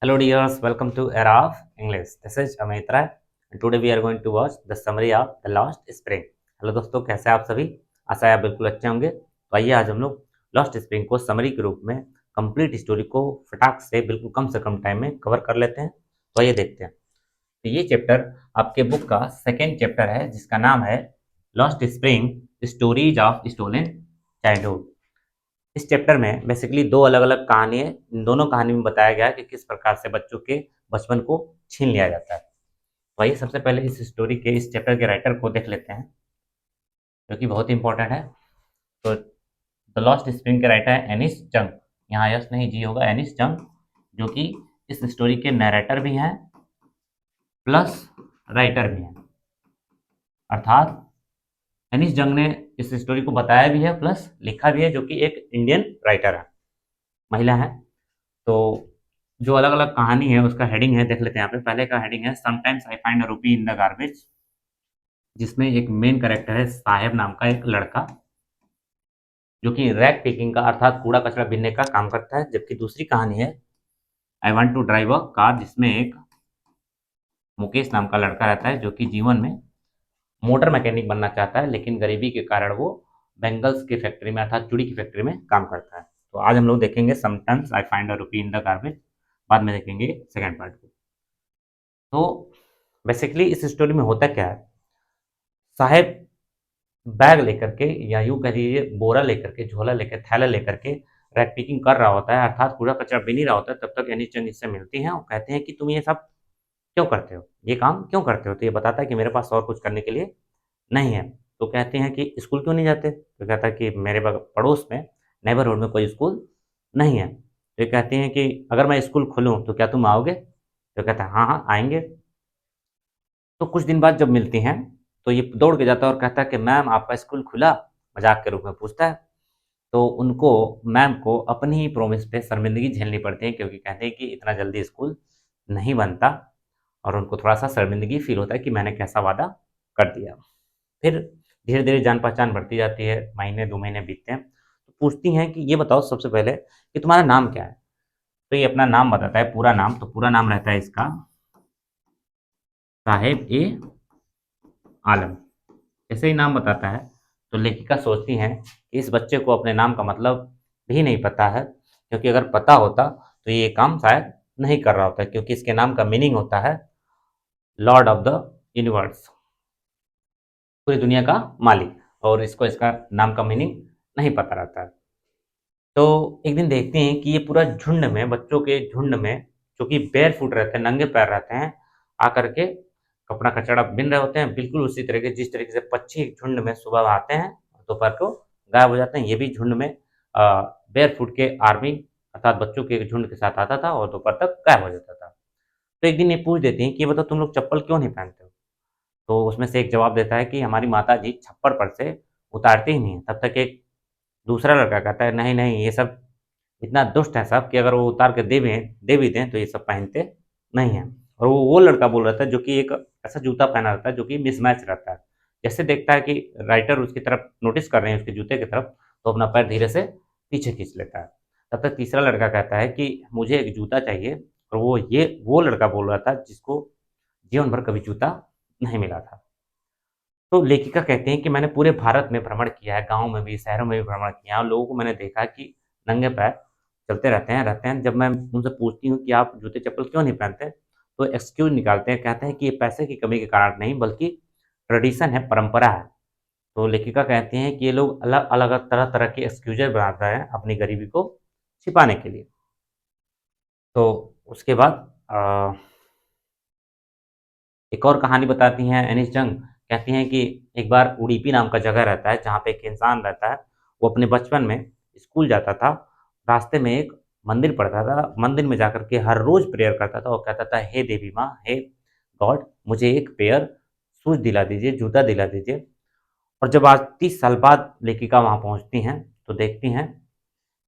Hello dears, welcome to Era of English. This is Amit Rai and today we are going to watch the summary of The Lost Spring. Hello दोस्तों, कैसे हैं आप सभी? आशा है आप बिल्कुल अच्छे होंगे। तो आइए आज हम लोग लॉस्ट स्प्रिंग को समरी के रूप में कंप्लीट स्टोरी को फटाक से कम टाइम में कवर कर लेते हैं। तो आइए देखते हैं। तो ये चैप्टर आपके बुक का सेकेंड चैप्टर है जिसका नाम है lost spring stories of stolen childhood. इस चैप्टर में बेसिकली दो अलग अलग कहानी है। इन दोनों कहानी में बताया गया है कि किस प्रकार से बच्चों के बचपन को छीन लिया जाता है। तो आइए सबसे पहले इस स्टोरी के इस चैप्टर के राइटर को देख लेते हैं, जो कि बहुत इंपॉर्टेंट है। तो द लॉस्ट स्प्रिंग के राइटर है एनिस चंग। यहाँ यस नहीं जी होगा, एनिस चंग, जो कि इस स्टोरी के नरेटर भी हैं प्लस राइटर भी हैं। अर्थात एनिस जंग ने इस स्टोरी को बताया भी है प्लस लिखा भी है, जो कि एक इंडियन राइटर है, महिला है। तो जो अलग अलग कहानी है उसका हेडिंग है, देख लेते हैं यहाँ पे। पहले का हेडिंग है समटाइम्स आई फाइंड अ रूपी इन द गार्बेज, जिसमें एक मेन कैरेक्टर है साहेब नाम का एक लड़का, जो कि रैक पिकिंग का अर्थात कूड़ा कचरा बीनने का काम करता है। जबकि दूसरी कहानी है I want to drive a car, जिसमें एक मुकेश नाम का लड़का रहता है, जो कि जीवन में मोटर मैकेनिक बनना चाहता है, लेकिन गरीबी के कारण वो बेंगल्स की फैक्ट्री में अर्थात चूड़ी की फैक्ट्री में काम करता है। तो आज हम लोग देखेंगे समटाइम्स आई फाइंड अ रूपी इन द गार्बेज, बाद में देखेंगे सेकेंड पार्ट को। तो बेसिकली इस स्टोरी में होता क्या है, साहेब बैग लेकर के या यूं कह लीजिए बोरा लेकर के, झोला लेकर, थैला लेकर के रैक पिकिंग कर रहा होता है, अर्थात कूड़ा कचरा बिन ही रहा होता है। तब तक एनी चंद इससे मिलती हैं और कहते हैं कि तुम ये सब क्यों करते हो, ये काम क्यों करते हो? तो ये बताता है कि मेरे पास और कुछ करने के लिए नहीं है। तो कहते हैं कि स्कूल क्यों नहीं जाते? तो कहता है कि मेरे पड़ोस में नेबरहुड में कोई स्कूल नहीं है। तो ये कहते हैं कि अगर मैं स्कूल खोलूँ तो क्या तुम आओगे? तो कहता है हाँ हाँ आएंगे। तो कुछ दिन बाद जब मिलती हैं तो ये दौड़ के जाता है और कहता है कि मैम आपका स्कूल खुला, मजाक के रूप में पूछता है। तो उनको मैम को अपनी ही प्रॉमिस पे शर्मिंदगी झेलनी पड़ती है, क्योंकि कहते हैं कि इतना जल्दी स्कूल नहीं बनता, और उनको थोड़ा सा शर्मिंदगी फील होता है कि मैंने कैसा वादा कर दिया। फिर धीरे धीरे जान पहचान बढ़ती जाती है, महीने 2 महीने बीतते हैं। तो पूछती हैं कि ये बताओ सबसे पहले कि तुम्हारा नाम क्या है? तो ये अपना नाम बताता है, पूरा नाम। तो पूरा नाम रहता है इसका साहेब ए आलम। जैसे ही नाम बताता है तो लेखिका सोचती हैं कि इस बच्चे को अपने नाम का मतलब भी नहीं पता है, क्योंकि अगर पता होता तो ये काम शायद नहीं कर रहा होता, क्योंकि इसके नाम का मीनिंग होता है लॉर्ड ऑफ द यूनिवर्स, पूरी दुनिया का मालिक, और इसको इसका नाम का मीनिंग नहीं पता रहता है। तो एक दिन देखते हैं कि ये पूरा झुंड में, बच्चों के झुंड में, जो कि बेयर फुट रहते हैं, नंगे पैर रहते हैं, आकर के कपड़ा कचड़ा बिन रहे होते हैं, बिल्कुल उसी तरीके जिस तरीके से पक्षी एक झुंड में सुबह आते हैं दोपहर को गायब हो जाते हैं। ये भी झुंड में बेयर फुट के आर्मी अर्थात बच्चों के एक झुंड के साथ आता था और दोपहर तक गायब हो जाता था। तो एक दिन ये पूछ देती हैं कि ये बताओ तुम लोग चप्पल क्यों नहीं पहनते हो? तो उसमें से एक जवाब देता है कि हमारी माता जी छप्पर पर से उतारती ही नहीं है। तब तक एक दूसरा लड़का कहता है नहीं नहीं, ये सब इतना दुष्ट है सब कि अगर वो उतार के दे भी दें तो ये सब पहनते नहीं हैं। और वो लड़का बोल रहा था जो कि एक ऐसा जूता पहना रहता है जो कि मिसमैच रहता है। जैसे देखता है कि राइटर उसकी तरफ नोटिस कर रहे हैं, उसके जूते की तरफ, तो अपना पैर धीरे से पीछे खींच लेता है। तब तक तीसरा लड़का कहता है कि मुझे एक जूता चाहिए, और वो लड़का बोल रहा था जिसको जीवन भर कभी जूता नहीं मिला था। तो लेखिका कहते हैं कि मैंने पूरे भारत में भ्रमण किया है, गाँव में भी, शहरों में भी भ्रमण किया है, और लोगों को मैंने देखा है कि नंगे पैर चलते रहते हैं। जब मैं उनसे पूछती हूँ कि आप जूते चप्पल क्यों नहीं पहनते, तो एक्सक्यूज़ निकालते हैं, कहते हैं कि ये पैसे की कमी के कारण नहीं, बल्कि ट्रेडिशन है, परंपरा है। तो लेखिका कहती हैं कि ये लोग अलग-अलग तरह-तरह के एक्सक्यूज़ेज़ बनाते हैं अपनी गरीबी को छिपाने के लिए। तो उसके बाद एक और कहानी बताती हैं एनिस जंग। कहती हैं कि एक बार उडुपी नाम का जगह रहता है जहाँ पे एक इंसान रहता है। वो अपने बचपन में स्कूल जाता था, रास्ते में एक मंदिर पड़ता था, मंदिर में जाकर के हर रोज़ प्रेयर करता था और कहता था हे देवी माँ, हे गॉड, मुझे एक पेयर शूज़ दिला दीजिए, जूता दिला दीजिए। और जब आज 30 साल बाद लेखिका वहाँ पहुँचती हैं तो देखती हैं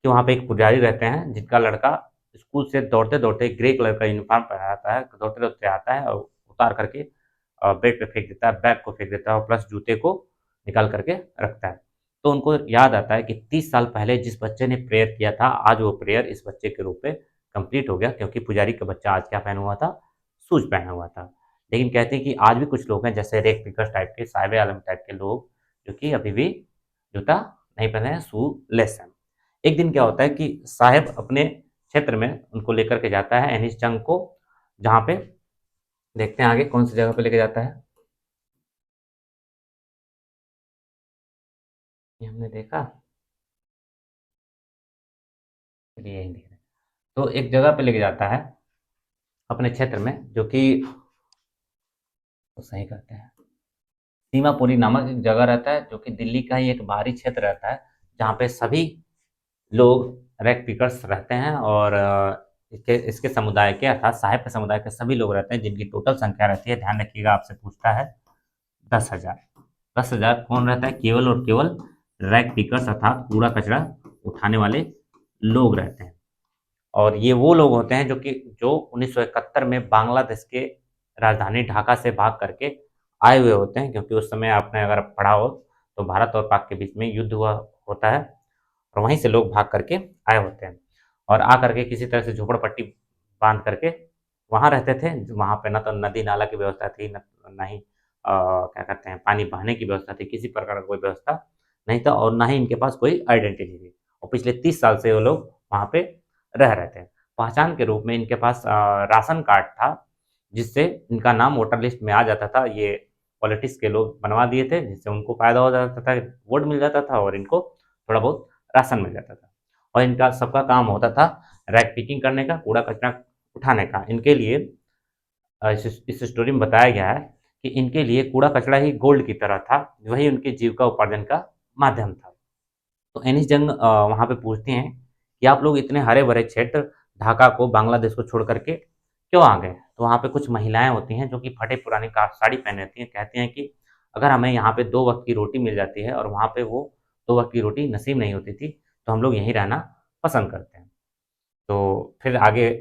कि वहाँ पे एक पुजारी रहते हैं जिनका लड़का स्कूल से दौड़ते-दौड़ते ग्रे कलर का यूनिफ़ॉर्म पहना रहता है, दौड़ते-दौड़ते आता है और उतार करके बेड पे फेंक देता है, बैग को फेंक देता है और प्लस जूते को निकाल करके रखता है। तो उनको याद आता है कि 30 साल पहले जिस बच्चे ने प्रेयर किया था, आज वो प्रेयर इस बच्चे के रूप में कंप्लीट हो गया, क्योंकि पुजारी का बच्चा आज क्या पहना हुआ था, शूज पहना हुआ था। लेकिन कहते हैं कि आज भी कुछ लोग हैं जैसे रेक पिकर्स टाइप के, साहिब आलम टाइप के लोग, जो कि अभी भी जूता नहीं पहने हैं, शू लेस हैं। एक दिन क्या होता है कि साहिब अपने क्षेत्र में उनको लेकर के जाता है, एनिस जंग को, जहाँ पे देखते हैं आगे कौन सी जगह पे लेके जाता है। ये हमने देखा, चलिए यही देख रहे हैं। तो एक जगह पे लेके जाता है अपने क्षेत्र में, जो कि तो सही कहते हैं सीमापुरी नामक एक जगह रहता है, जो कि दिल्ली का ही एक बाहरी क्षेत्र रहता है, जहाँ पे सभी लोग रैग पिकर्स रहते हैं। और इसके इसके समुदाय के अर्थात साहिब के समुदाय के सभी लोग रहते हैं, जिनकी टोटल संख्या रहती है, ध्यान रखिएगा आपसे पूछता है, 10,000। 10,000 कौन रहता है, केवल और केवल रैग पिकर्स अर्थात कूड़ा कचरा उठाने वाले लोग रहते हैं। और ये वो लोग होते हैं जो 1971 में बांग्लादेश के राजधानी ढाका से भाग करके आए हुए होते हैं, क्योंकि उस समय आपने अगर पढ़ा हो तो भारत और पाक के बीच में युद्ध हुआ होता है, और वहीं से लोग भाग करके आए होते हैं और आ करके किसी तरह से झोपड़पट्टी बांध करके वहाँ रहते थे। वहाँ पे ना तो नदी नाला की व्यवस्था थी, न ही क्या कहते हैं पानी बहाने की व्यवस्था थी, किसी प्रकार का कोई व्यवस्था नहीं था, और ना ही इनके पास कोई आइडेंटिटी थी। और पिछले 30 साल से वो लोग वहाँ पे रह रहे थे। पहचान के रूप में इनके पास राशन कार्ड था, जिससे इनका नाम वोटर लिस्ट में आ जाता था। ये पॉलिटिक्स के लोग बनवा दिए थे, जिससे उनको फायदा हो जाता था, वोट मिल जाता था और इनको थोड़ा बहुत राशन मिल जाता था। और इनका सबका काम होता था रैक पिकिंग करने का, कूड़ा कचरा उठाने का। इनके लिए इस स्टोरी में बताया गया है कि इनके लिए कूड़ा कचरा ही गोल्ड की तरह था, वही उनके जीविका उपार्जन का माध्यम था। तो एनिस जंग वहाँ पे पूछते हैं कि आप लोग इतने हरे भरे क्षेत्र ढाका को, बांग्लादेश को छोड़ करके क्यों आ गए। तो वहाँ पे कुछ महिलाएं होती हैं जो कि फटे पुरानी साड़ी पहने रहती हैं, कहती हैं कि अगर हमें यहाँ पे 2 वक्त की रोटी मिल जाती है और वहाँ पे वो 2 वक्त की रोटी नसीब नहीं होती थी, तो हम लोग यहीं रहना पसंद करते हैं। तो फिर आगे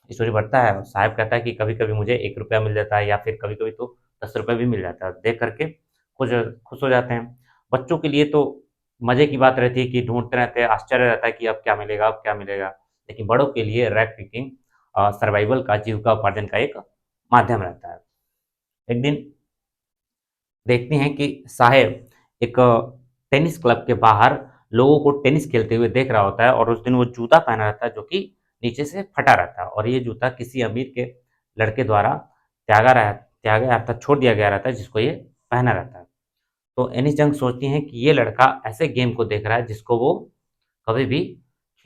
स्टोरी बढ़ता है, साहब कहता है कि कभी-कभी मुझे 1 रुपया मिल जाता है या फिर कभी-कभी तो 10 रुपये भी मिल जाता है। देख कर के खुश खुश हो जाते हैं। बच्चों के लिए तो मज़े की बात रहती है कि ढूँढते रहते हैं, आश्चर्य रहता है कि अब क्या मिलेगा, अब क्या मिलेगा? लेकिन बड़ों के लिए रैग पिकिंग सर्वाइवल का, जीविका उपार्जन का एक माध्यम रहता है। एक दिन देखते हैं कि साहेब एक टेनिस क्लब के बाहर लोगों को टेनिस खेलते हुए देख रहा होता है, और उस दिन वो जूता पहना रहता है जो कि नीचे से फटा रहता है, और ये जूता किसी अमीर के लड़के द्वारा त्यागा अर्थात छोड़ दिया गया रहता है, जिसको ये पहना रहता है। तो एनिस जंग सोचती हैं कि ये लड़का ऐसे गेम को देख रहा है जिसको वो कभी भी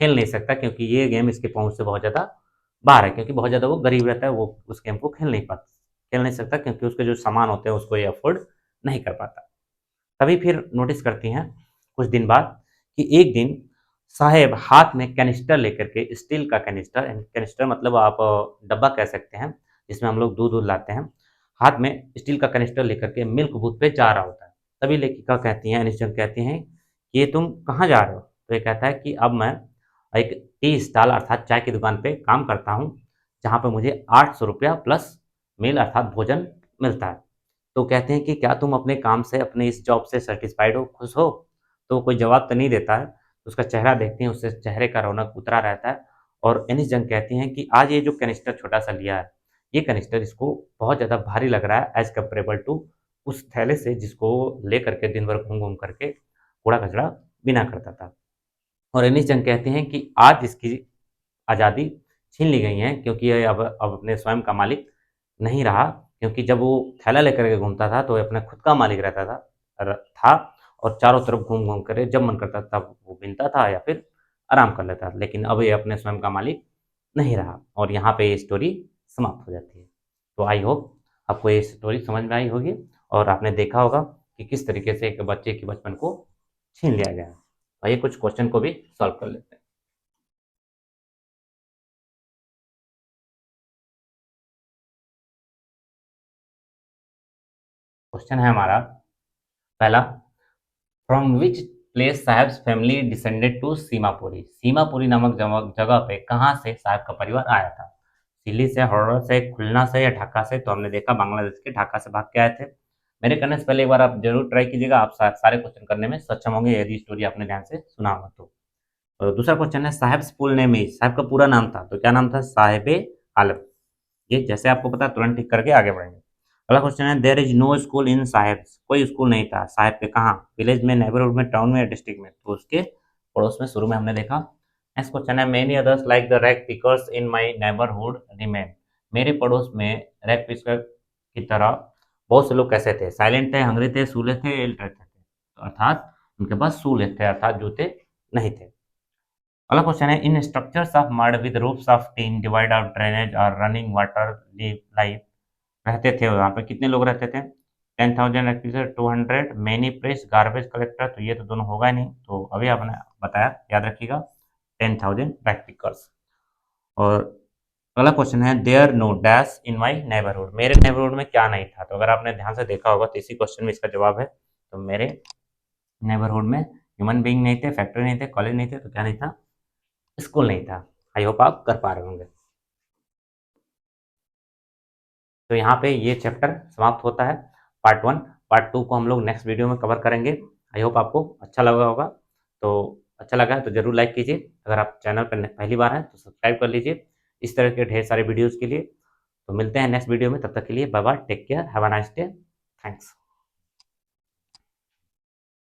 खेल नहीं सकता, क्योंकि ये गेम इसके पहुँच से बहुत ज़्यादा बाहर है, क्योंकि बहुत ज़्यादा वो गरीब रहता है, वो उस गेम को खेल नहीं सकता, क्योंकि उसके जो सामान होते हैं उसको ये अफ़ोर्ड नहीं कर पाता। तभी फिर नोटिस करती हैं कुछ दिन बाद कि एक दिन साहेब हाथ में कैनिस्टर लेकर के, स्टील का कैनिस्टर, कैनिस्टर मतलब आप डब्बा कह सकते हैं, जिसमें हम लोग दूध लाते हैं, हाथ में स्टील का कैनिस्टर लेकर के मिल्क बूथ पे जा रहा होता है। तभी लेखिका कहती हैं, अनिश्चन कहती हैं कि ये तुम कहाँ जा रहे हो। तो ये कहता है कि अब मैं एक टी स्टॉल अर्थात चाय की दुकान पे काम करता हूँ, जहाँ पे मुझे 800 रुपया प्लस मील अर्थात भोजन मिलता है। तो कहते हैं कि क्या तुम अपने काम से, अपने इस जॉब से सैटिस्फाइड हो, खुश हो? तो कोई जवाब तो नहीं देता है। उसका चेहरा देखती हैं, उससे चेहरे का रौनक उतरा रहता है, और एनिस जंग कहती हैं कि आज ये जो कैनिस्टर छोटा-सा लिया है, ये कैनिस्टर इसको बहुत ज़्यादा भारी लग रहा है एज़ कंपैरेबल टू उस थैले से जिसको लेकर के दिन भर घूम-घूम करके कूड़ा-कचरा बिना करता था। और एनिस जंग कहते हैं कि आज इसकी आज़ादी छीन ली गई है, क्योंकि ये अब अपने स्वयं का मालिक नहीं रहा, क्योंकि जब वो थैला लेकर के घूमता था तो ये अपना खुद का मालिक रहता था और चारों तरफ घूम घूम कर जब मन करता तब वो बीनता था या फिर आराम कर लेता था। लेकिन अब ये अपने स्वयं का मालिक नहीं रहा, और यहाँ पे ये स्टोरी समाप्त हो जाती है। तो आई होप आपको ये स्टोरी समझ में आई होगी, और आपने देखा होगा कि किस तरीके से एक बच्चे के बचपन को छीन लिया गया है। आइए कुछ क्वेश्चन को भी सॉल्व कर लेते हैं। क्वेश्चन है हमारा पहला, from which place Sahib's family descended to Seemapuri. Seemapuri नामक जगह पे कहाँ से साहब का परिवार आया था? दिल्ली से, हरौरा से, खुलना से या ढाका से? तो हमने देखा बांग्लादेश के ढाका से भाग के आए थे। मेरे कहने से पहले एक बार आप जरूर ट्राई कीजिएगा, आप सारे क्वेश्चन करने में सक्षम होंगे यदि स्टोरी आपने ध्यान से सुना होगा तो। और दूसरा क्वेश्चन है साहेब फुल नेम इज, साहब का पूरा नाम था तो क्या नाम था, साहेब आलम। ये जैसे आपको पता तुरंत टिक करके आगे बढ़ेंगे। अगला क्वेश्चन है there is no school in साहेब, कोई स्कूल नहीं था साहेब के कहाँ, विलेज में, नेबरहुड में, टाउन में या डिस्ट्रिक्ट में, तो उसके पड़ोस में शुरू में हमने देखा। नेक्स्ट क्वेश्चन है many others like the rag pickers in my neighbourhood remain, मेरे पड़ोस में रैक पिकर की तरह बहुत से लोग कैसे थे, साइलेंट थे, हंग्री थे, सूले थे, इलटरेट थे, तो अर्थात उनके पास सूले थे अर्थात जूते नहीं थे। अगला क्वेश्चन है in structures of mud with roofs of tin divide out drainage और रनिंग वाटर लाइफ, रहते थे वहाँ पे कितने लोग रहते थे, 10,000 एक्टिविटर, 200 मैनी प्रेस गार्बेज कलेक्टर, तो ये तो दोनों होगा ही नहीं, तो अभी आपने बताया याद रखिएगा 10,000 बैक पिकर्स। और अगला क्वेश्चन है there no dash in my neighbourhood, मेरे नेबरहुड में क्या नहीं था, तो अगर आपने ध्यान से देखा होगा तो इसी क्वेश्चन में इसका जवाब है, तो मेरे नेबरहुड में ह्यूमन बींग नहीं थे, फैक्ट्री नहीं थे, कॉलेज नहीं थे, तो क्या नहीं था, स्कूल नहीं था। आई होप आप कर पा रहे होंगे। तो यहाँ पे ये चैप्टर समाप्त होता है पार्ट 1। पार्ट 2 को हम लोग नेक्स्ट वीडियो में कवर करेंगे। आई होप आपको अच्छा लगा होगा। तो अच्छा लगा है तो ज़रूर लाइक कीजिए, अगर आप चैनल पर पहली बार हैं तो सब्सक्राइब कर लीजिए इस तरह के ढेर सारे वीडियोज़ के लिए। तो मिलते हैं नेक्स्ट वीडियो में, तब तक के लिए bye bye, take care, have a nice day, thanks.